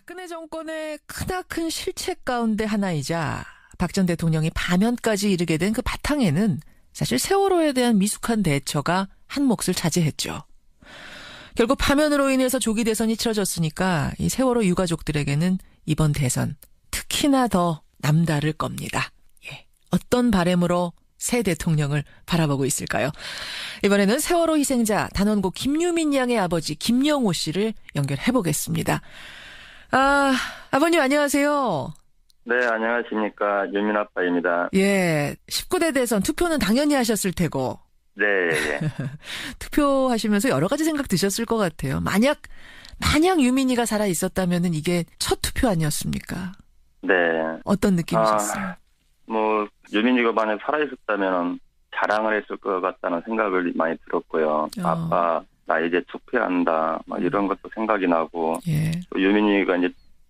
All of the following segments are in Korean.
박근혜 정권의 크나큰 실책 가운데 하나이자 박 전 대통령이 파면까지 이르게 된 그 바탕에는 사실 세월호에 대한 미숙한 대처가 한 몫을 차지했죠. 결국 파면으로 인해서 조기 대선이 치러졌으니까 이 세월호 유가족들에게는 이번 대선 특히나 더 남다를 겁니다. 예. 어떤 바람으로 새 대통령을 바라보고 있을까요? 이번에는 세월호 희생자 단원고 김유민 양의 아버지 김영호 씨를 연결해 보겠습니다. 아버님 안녕하세요. 네, 안녕하십니까. 유민 아빠입니다. 예, 19대 대선 투표는 당연히 하셨을 테고. 네, 예. 투표하시면서 여러 가지 생각 드셨을 것 같아요. 만약 유민이가 살아 있었다면은 이게 첫 투표 아니었습니까? 네. 어떤 느낌이셨어요? 유민이가 만약 살아있었다면 자랑을 했을 것 같다는 생각을 많이 들었고요. 아빠, 나 이제 투표한다. 막 이런 것도 생각이 나고. 예. 또 유민이가 이제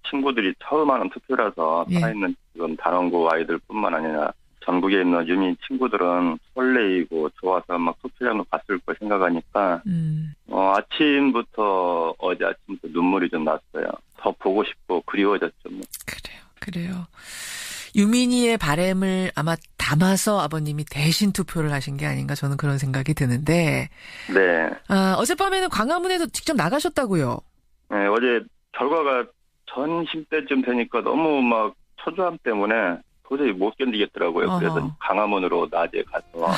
친구들이 처음 하는 투표라서 살아있는 지금 단원고 아이들뿐만 아니라 전국에 있는 유민 친구들은 설레이고 좋아서 막 투표장도 갔을 걸 생각하니까 아침부터 어제 아침부터 눈물이 좀 났어요. 더 보고 싶고 그리워졌죠. 뭐. 그래요. 유민이의 바람을 아마 담아서 아버님이 대신 투표를 하신 게 아닌가 저는 그런 생각이 드는데. 네. 어젯밤에는 광화문에서 직접 나가셨다고요? 네, 어제 결과가 점심 때쯤 되니까 너무 막 초조함 때문에 도저히 못 견디겠더라고요. 그래서 광화문으로 낮에 가서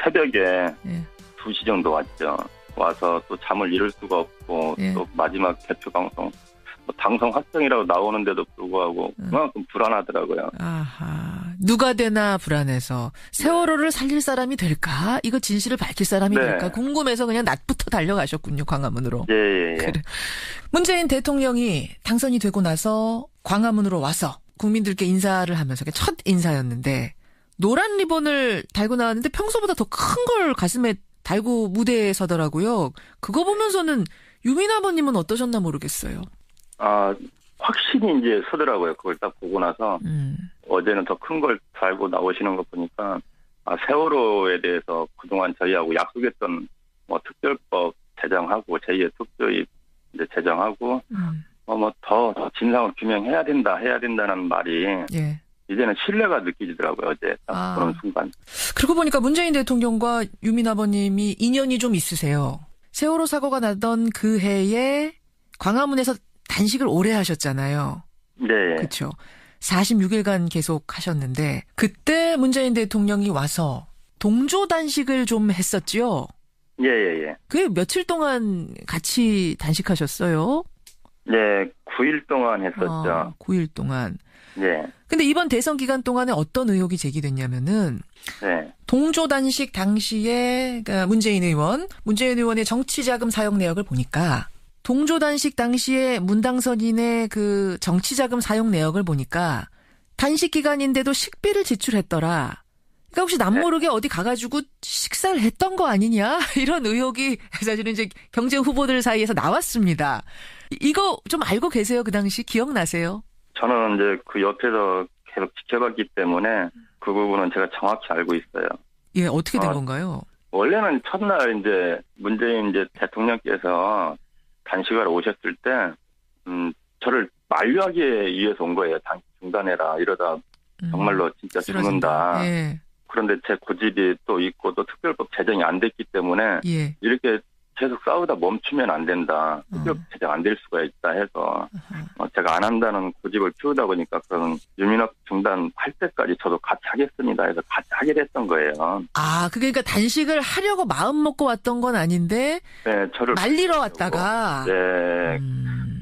새벽에 2시 정도 왔죠. 와서 또 잠을 이룰 수가 없고 또 마지막 대표 방송 당선 확정이라고 나오는데도 불구하고 그만큼 불안하더라고요. 누가 되나 불안해서 세월호를 살릴 사람이 될까? 이거 진실을 밝힐 사람이 될까? 궁금해서 그냥 낮부터 달려가셨군요. 광화문으로. 예. 그래. 문재인 대통령이 당선이 되고 나서 광화문으로 와서 국민들께 인사를 하면서 첫 인사였는데 노란 리본을 달고 나왔는데 평소보다 더 큰 걸 가슴에 달고 무대에 서더라고요. 그거 보면서는 유민 아버님은 어떠셨나 모르겠어요. 확실히 이제 서더라고요. 그걸 딱 보고 나서 어제는 더 큰 걸 달고 나오시는 거 보니까 세월호에 대해서 그동안 저희하고 약속했던 특별법 제정하고 제2의 특조위 이제 제정하고 더 진상을 규명해야 된다는 말이 이제는 신뢰가 느껴지더라고요. 어제 딱 그런 순간. 그러고 보니까 문재인 대통령과 유민 아버님이 인연이 좀 있으세요. 세월호 사고가 나던 그 해에 광화문에서 단식을 오래 하셨잖아요. 네. 그렇죠. 46일간 계속 하셨는데 그때 문재인 대통령이 와서 동조 단식을 좀 했었죠. 예. 그게 며칠 동안 같이 단식하셨어요? 네, 9일 동안 했었죠. 9일 동안. 네. 근데 이번 대선 기간 동안에 어떤 의혹이 제기됐냐면은 동조 단식 당시에 그러니까 문재인 의원의 정치자금 사용 내역을 보니까 동조 단식 당시에 문당선인의 그 정치자금 사용 내역을 보니까 단식 기간인데도 식비를 지출했더라. 그러니까 혹시 남모르게 어디 가가지고 식사를 했던 거 아니냐? 이런 의혹이 사실은 이제 경제 후보들 사이에서 나왔습니다. 이거 좀 알고 계세요? 그 당시 기억나세요? 저는 이제 그 옆에서 계속 지켜봤기 때문에 그 부분은 제가 정확히 알고 있어요. 예, 어떻게 된 건가요? 원래는 첫날 이제 문재인 이제 대통령께서 단식하러 오셨을 때, 저를 만류하기 위해서 온 거예요. 단식 중단해라. 이러다 정말로 진짜 죽는다. 그런데 제 고집이 또 있고 또 특별법 제정이 안 됐기 때문에 이렇게 계속 싸우다 멈추면 안 된다. 특별법 제정 안 될 수가 있다 해서 제가 안 한다는 고집을 피우다 보니까 그런 유민학 중단할 때까지 저도 같이 하겠습니다 해서 같이 하게 됐던 거예요. 그러니까 단식을 하려고 마음 먹고 왔던 건 아닌데 저를 말리러 왔다가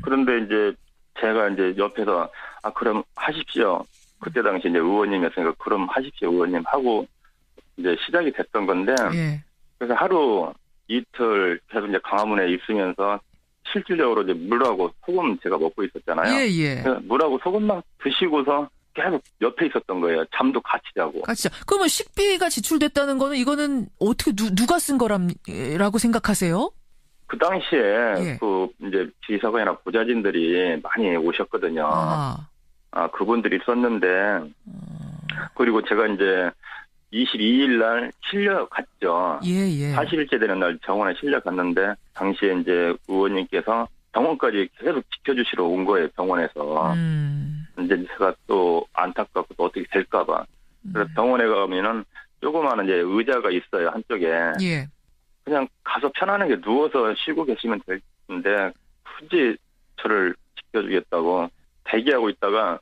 그런데 이제 제가 이제 옆에서 그럼 하십시오. 그때 당시 이제 의원님이었으니까 그럼 하십시오 의원님 하고 이제 시작이 됐던 건데 그래서 하루 이틀 계속 이제 광화문에 있으면서 실질적으로 이제 물하고 소금 제가 먹고 있었잖아요. 물하고 소금만 드시고서 계속 옆에 있었던 거예요. 잠도 같이 자고. 그러면 식비가 지출됐다는 거는 이거는 어떻게 누가 쓴 거라고 생각하세요? 그 당시에 그 이제 비서관이나 보좌진들이 많이 오셨거든요. 그분들이 썼는데 그리고 제가 이제 22일 날 실려갔죠. 40일째 되는 날 정원에 실려갔는데 당시에 이제 의원님께서 병원까지 계속 지켜주시러 온 거예요, 병원에서. 이제 제가 또 안타깝고 또 어떻게 될까봐. 그래서 병원에 가면은 조그마한 이제 의자가 있어요, 한쪽에. 예. 그냥 가서 편안하게 누워서 쉬고 계시면 될 텐데, 굳이 저를 지켜주겠다고 대기하고 있다가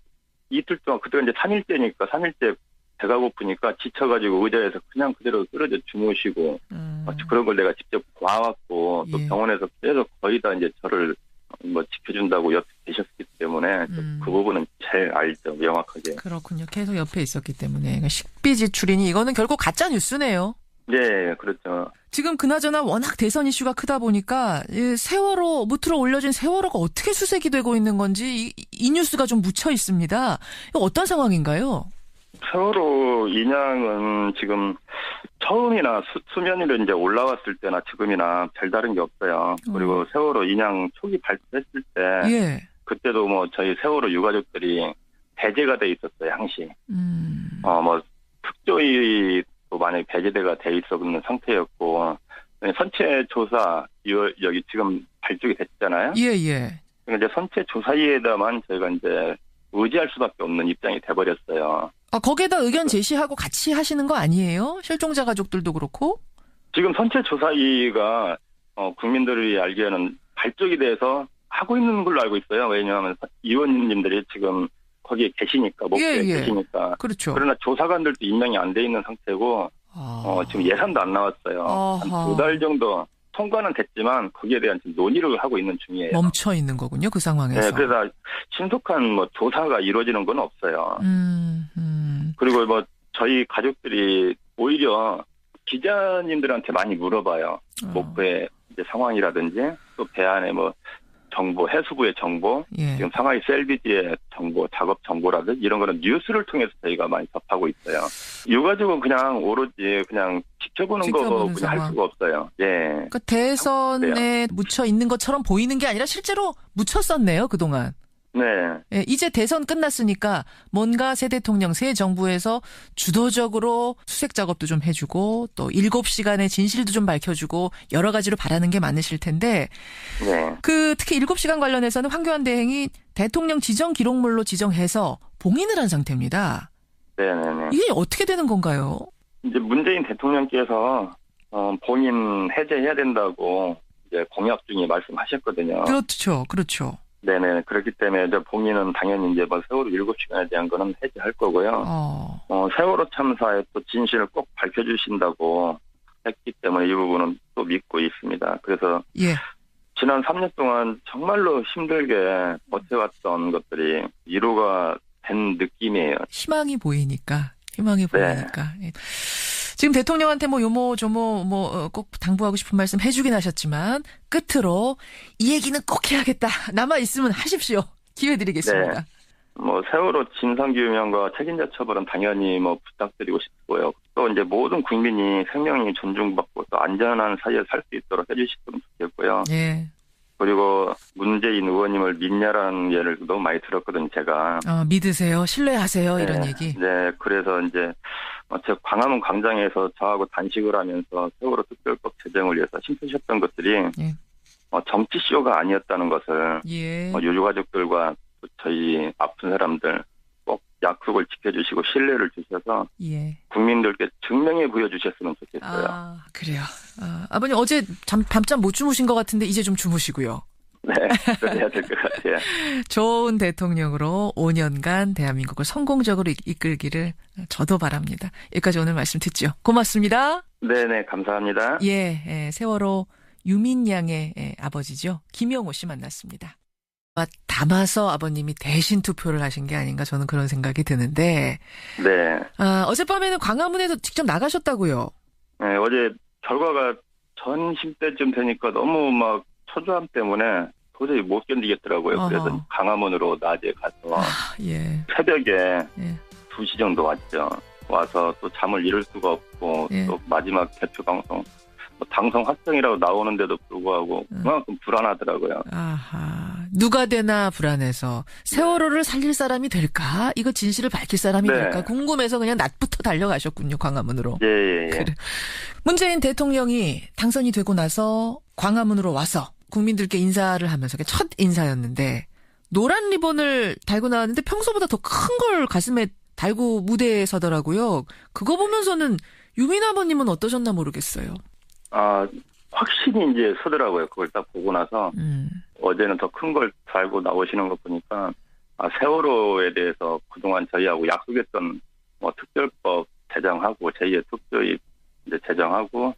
이틀 동안, 그때가 이제 3일째니까, 3일째 배가 고프니까 지쳐가지고 의자에서 그냥 그대로 쓰러져 주무시고, 그런 걸 내가 직접 봐왔고, 또 예. 병원에서 계속 거의 다 이제 저를 뭐 지켜준다고 옆에 계셨기 때문에 그 부분은 제일 알죠, 명확하게. 그렇군요. 계속 옆에 있었기 때문에. 그러니까 식비 지출이니 이거는 결국 가짜 뉴스네요. 네, 그렇죠. 지금 그나저나 워낙 대선 이슈가 크다 보니까 이 세월호 무트로 올려진 세월호가 어떻게 수색이 되고 있는 건지 이 뉴스가 좀 묻혀 있습니다. 이거 어떤 상황인가요? 세월호 인양은 지금 처음이나 수면 위로 이제 올라왔을 때나 지금이나 별다른 게 없어요. 그리고 세월호 인양 초기 발표했을 때 예. 그때도 뭐 저희 세월호 유가족들이 배제가 돼 있었어요, 항시. 뭐 특조위 또 만약에 배제가 돼 있었는 상태였고, 선체 조사 여기 지금 발족이 됐잖아요. 예. 그러니까 이제 선체 조사위에다만 저희가 이제 의지할 수밖에 없는 입장이 돼버렸어요. 거기에다 의견 제시하고 같이 하시는 거 아니에요? 실종자 가족들도 그렇고? 지금 선체 조사위가 국민들이 알기에는 발족이 돼서 하고 있는 걸로 알고 있어요. 왜냐하면 의원님들이 지금 거기에 계시니까, 목표에 계시니까. 그렇죠. 그러나 조사관들도 임명이 안 돼 있는 상태고, 지금 예산도 안 나왔어요. 한 2달 정도 통과는 됐지만 거기에 대한 지금 논의를 하고 있는 중이에요. 멈춰 있는 거군요, 그 상황에서. 네, 그래서 신속한 뭐 조사가 이루어지는 건 없어요. 그리고 뭐 저희 가족들이 오히려 기자님들한테 많이 물어봐요. 목표의 이제 상황이라든지 또 배 안에 뭐 정보, 해수부의 정보, 예. 지금 상하이 셀비지의 정보, 작업 정보라든지 이런 거는 뉴스를 통해서 저희가 많이 접하고 있어요. 유가족은 그냥 오로지 그냥 지켜보는 거 그냥 할 수가 없어요. 예. 그러니까 대선에 묻혀 있는 것처럼 보이는 게 아니라 실제로 묻혔었네요, 그동안. 네. 예, 이제 대선 끝났으니까 뭔가 새 대통령, 새 정부에서 주도적으로 수색 작업도 좀 해주고 또 7시간의 진실도 좀 밝혀주고 여러 가지로 바라는 게 많으실 텐데 네. 특히 7시간 관련해서는 황교안 대행이 대통령 지정 기록물로 지정해서 봉인을 한 상태입니다. 네네네. 이게 어떻게 되는 건가요? 이제 문재인 대통령께서 봉인 해제해야 된다고 이제 공약 중에 말씀하셨거든요. 그렇죠. 네네. 그렇기 때문에 이제 봉인은 당연히 이제 뭐 세월호 7시간에 대한 거는 해제할 거고요. 세월호 참사의 또 진실을 꼭 밝혀주신다고 했기 때문에 이 부분은 또 믿고 있습니다. 그래서 예. 지난 3년 동안 정말로 힘들게 버텨왔던 것들이 위로가 된 느낌이에요. 희망이 보이니까. 네. 예. 지금 대통령한테 뭐 요모 꼭 당부하고 싶은 말씀 해주긴 하셨지만 끝으로 이 얘기는 꼭 해야겠다. 남아 있으면 하십시오. 기회 드리겠습니다. 네. 뭐 세월호 진상규명과 책임자 처벌은 당연히 뭐 부탁드리고 싶고요. 또 이제 모든 국민이 생명이 존중받고 또 안전한 사회에 살 수 있도록 해주셨으면 좋겠고요. 예. 그리고 문재인 의원님을 믿냐라는 예를 너무 많이 들었거든요, 제가. 믿으세요, 신뢰하세요, 네, 이런 얘기. 네, 그래서 이제 제 광화문 광장에서 저하고 단식을 하면서 세월호 특별법 제정을 위해서 힘쓰셨던 것들이 예. 정치 쇼가 아니었다는 것을 예. 유가족들과 저희 아픈 사람들 꼭 약속을 지켜주시고 신뢰를 주셔서 예. 국민들께 증명해 보여주셨으면 좋겠어요. 그래요. 아버님 어제 밤잠 못 주무신 것 같은데 이제 좀 주무시고요. 네, 그래야 될 것 같아요. 좋은 대통령으로 5년간 대한민국을 성공적으로 이끌기를 저도 바랍니다. 여기까지 오늘 말씀 듣죠. 고맙습니다. 네네, 감사합니다. 예, 세월호 유민양의 아버지죠. 김영호 씨 만났습니다. 담아서 아버님이 대신 투표를 하신 게 아닌가 저는 그런 생각이 드는데. 네. 어젯밤에는 광화문에도 직접 나가셨다고요? 네, 어제 결과가 전심 때쯤 되니까 너무 막 초조함 때문에 도저히 못 견디겠더라고요. 그래서 광화문으로 낮에 가서 예. 새벽에 예. 2시 정도 왔죠. 와서 또 잠을 이룰 수가 없고 예. 또 마지막 대표 방송 당선 확정이라고 나오는데도 불구하고 그만큼 불안하더라고요. 누가 되나 불안해서 세월호를 살릴 사람이 될까? 이거 진실을 밝힐 사람이 될까? 궁금해서 그냥 낮부터 달려가셨군요. 광화문으로. 예. 그래. 문재인 대통령이 당선이 되고 나서 광화문으로 와서 국민들께 인사를 하면서 첫 인사였는데 노란 리본을 달고 나왔는데 평소보다 더 큰 걸 가슴에 달고 무대에 서더라고요. 그거 보면서는 유민 아버님은 어떠셨나 모르겠어요. 확실히 이제 서더라고요. 그걸 딱 보고 나서 어제는 더 큰 걸 달고 나오시는 거 보니까 세월호에 대해서 그동안 저희하고 약속했던 뭐 특별법 제정하고 제2의 특조위 이제 제정하고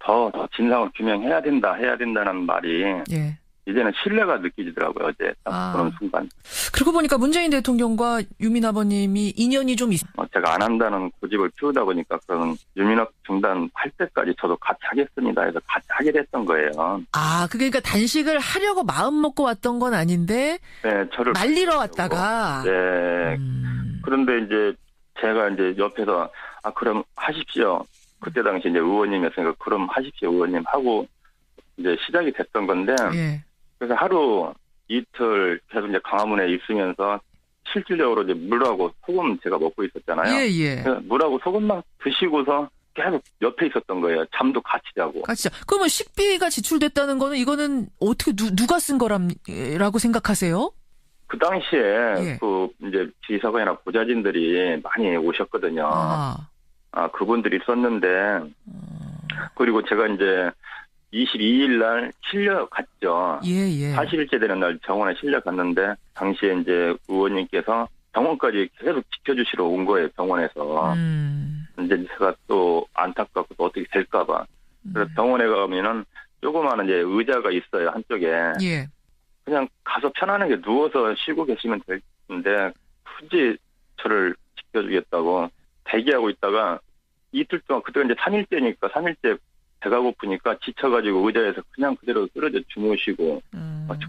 더 진상을 규명해야 된다는 말이 예. 이제는 신뢰가 느껴지더라고요. 어제 딱 그런 순간. 그러고 보니까 문재인 대통령과 유민 아버님이 인연이 좀 제가 안 한다는 고집을 피우다 보니까 그런 유민학 중단 할 때까지 저도 같이 하겠습니다 해서 같이 하게 됐던 거예요. 그러니까 단식을 하려고 마음 먹고 왔던 건 아닌데 네, 저를 말리러 왔다가. 네. 그런데 이제 제가 이제 옆에서 그럼 하십시오. 그때 당시 이제 의원님이었으니까 그럼 하십시오 의원님 하고 이제 시작이 됐던 건데. 예. 그래서 하루 이틀 계속 이제 강화문에 있으면서 실질적으로 이제 물하고 소금 제가 먹고 있었잖아요. 예. 물하고 소금만 드시고서 계속 옆에 있었던 거예요. 잠도 같이 자고. 그러면 식비가 지출됐다는 거는 이거는 어떻게 누가 쓴 거라고 생각하세요? 그 당시에 이제 지휘사관이나 보좌진들이 많이 오셨거든요. 그분들이 썼는데 그리고 제가 이제 22일 날 실려갔죠. 예. 40일째 되는 날 병원에 실려갔는데 당시에 이제 의원님께서 병원까지 계속 지켜주시러 온 거예요. 병원에서. 이제 제가 또 안타깝고 또 어떻게 될까 봐. 그래서 병원에 가면은 조그마한 이제 의자가 있어요. 한쪽에. 예. 그냥 가서 편안하게 누워서 쉬고 계시면 될 텐데 굳이 저를 지켜주겠다고 대기하고 있다가 이틀 동안 그때가 이제 3일째니까 3일째 배가 고프니까 지쳐가지고 의자에서 그냥 그대로 쓰러져 주무시고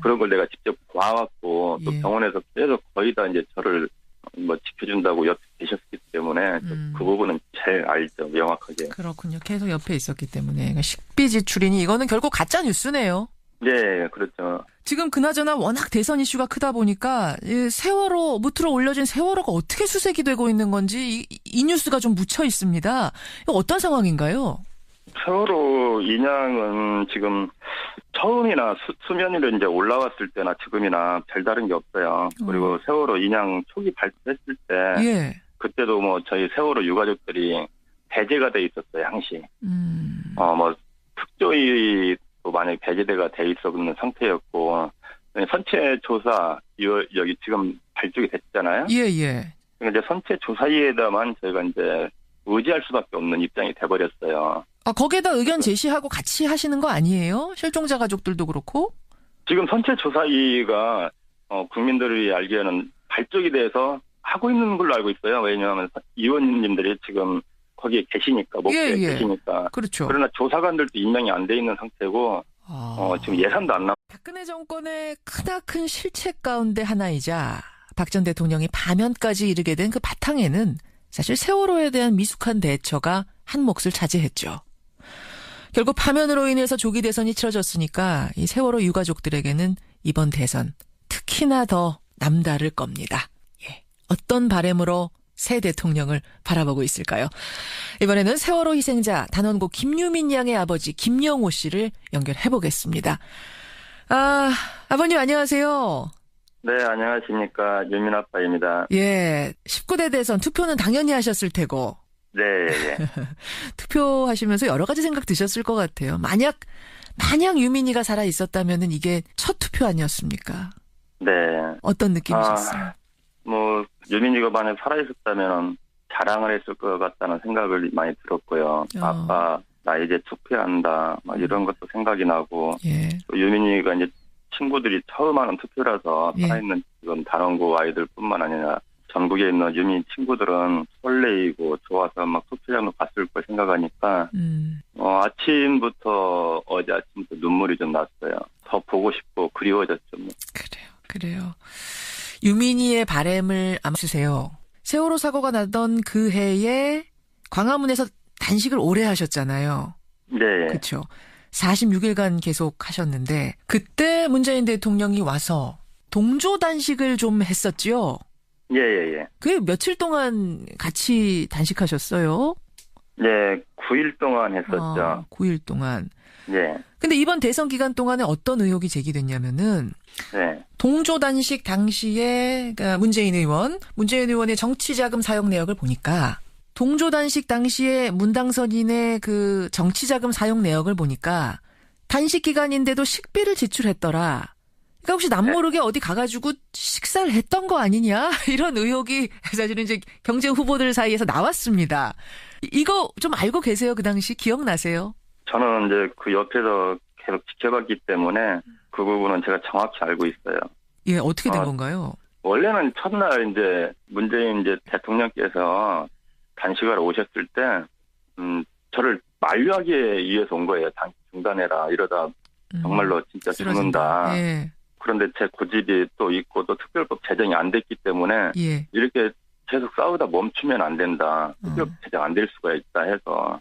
그런 걸 내가 직접 봐왔고 또 병원에서 계속 거의 다 이제 저를 뭐 지켜준다고 옆에 계셨기 때문에 그 부분은 제일 알죠 명확하게. 그렇군요. 계속 옆에 있었기 때문에 그러니까 식비 지출이니 이거는 결국 가짜 뉴스네요. 네, 그렇죠. 지금 그나저나 워낙 대선 이슈가 크다 보니까 세월호 무트로 올려진 세월호가 어떻게 수색이 되고 있는 건지 이 뉴스가 좀 묻혀 있습니다. 이거 어떤 상황인가요? 세월호 인양은 지금 처음이나 수면 위로 이제 올라왔을 때나 지금이나 별다른 게 없어요. 그리고 세월호 인양 초기 발표했을 때 그때도 뭐 저희 세월호 유가족들이 배제가 돼 있었어요, 항시. 뭐 특조위도 많이 배제가 돼 있었는 상태였고 선체 조사 여기 지금 발족이 됐잖아요. 예. 그러니까 이제 선체 조사위에다만 저희가 이제 의지할 수밖에 없는 입장이 돼버렸어요. 거기에다 의견 제시하고 같이 하시는 거 아니에요? 실종자 가족들도 그렇고? 지금 선체 조사위가 국민들이 알기에는 발족이 돼서 하고 있는 걸로 알고 있어요. 왜냐하면 의원님들이 지금 거기에 계시니까 목표에 계시니까. 그렇죠. 그러나 조사관들도 임명이 안 돼 있는 상태고 지금 예산도 안 나. 박근혜 정권의 크나큰 실책 가운데 하나이자 박 전 대통령이 파면까지 이르게 된 그 바탕에는 사실 세월호에 대한 미숙한 대처가 한 몫을 차지했죠. 결국 파면으로 인해서 조기 대선이 치러졌으니까 이 세월호 유가족들에게는 이번 대선 특히나 더 남다를 겁니다. 어떤 바람으로 새 대통령을 바라보고 있을까요? 이번에는 세월호 희생자 단원고 김유민 양의 아버지 김영호 씨를 연결해 보겠습니다. 아버님 안녕하세요. 네, 안녕하십니까. 유민 아빠입니다. 19대 대선 투표는 당연히 하셨을 테고. 네. 투표하시면서 여러 가지 생각 드셨을 것 같아요. 만약 유민이가 살아 있었다면은 이게 첫 투표 아니었습니까? 네. 어떤 느낌이셨어요? 유민이가 만약 살아 있었다면 자랑을 했을 것 같다는 생각을 많이 들었고요. 아빠, 나 이제 투표한다. 막 이런 것도 생각이 나고. 또 유민이가 이제 친구들이 처음 하는 투표라서 살아있는 지금 단원고 아이들뿐만 아니라 전국에 있는 유민 친구들은 설레이고 좋아서 막 투표장을 갔을 걸 생각하니까 어제 아침부터 눈물이 좀 났어요. 더 보고 싶고 그리워졌죠. 그래요. 유민이의 바람을 아마 주세요. 세월호 사고가 나던 그 해에 광화문에서 단식을 오래 하셨잖아요. 네. 그렇죠. 46일간 계속 하셨는데 그때 문재인 대통령이 와서 동조 단식을 좀 했었죠. 예. 그게 며칠 동안 같이 단식하셨어요? 네, 9일 동안 했었죠. 9일 동안. 예. 근데 이번 대선 기간 동안에 어떤 의혹이 제기됐냐면은 네. 동조 단식 당시에 그러니까 문재인 의원의 정치자금 사용 내역을 보니까 동조 단식 당시에 문당선인의 그 정치자금 사용 내역을 보니까 단식 기간인데도 식비를 지출했더라. 그러니까 혹시 남모르게 어디 가가지고 식사를 했던 거 아니냐? 이런 의혹이 사실은 이제 경쟁 후보들 사이에서 나왔습니다. 이거 좀 알고 계세요? 그 당시 기억나세요? 저는 이제 그 옆에서 계속 지켜봤기 때문에 그 부분은 제가 정확히 알고 있어요. 예, 어떻게 된 건가요? 원래는 첫날 이제 문재인 이제 대통령께서 단식하러 오셨을 때, 저를 만류하기 위해서 온 거예요. 단식 중단해라. 이러다 정말로 진짜 죽는다. 예. 그런데 제 고집이 또 있고 또 특별법 제정이 안 됐기 때문에 예. 이렇게 계속 싸우다 멈추면 안 된다. 특별법 제정 안 될 수가 있다 해서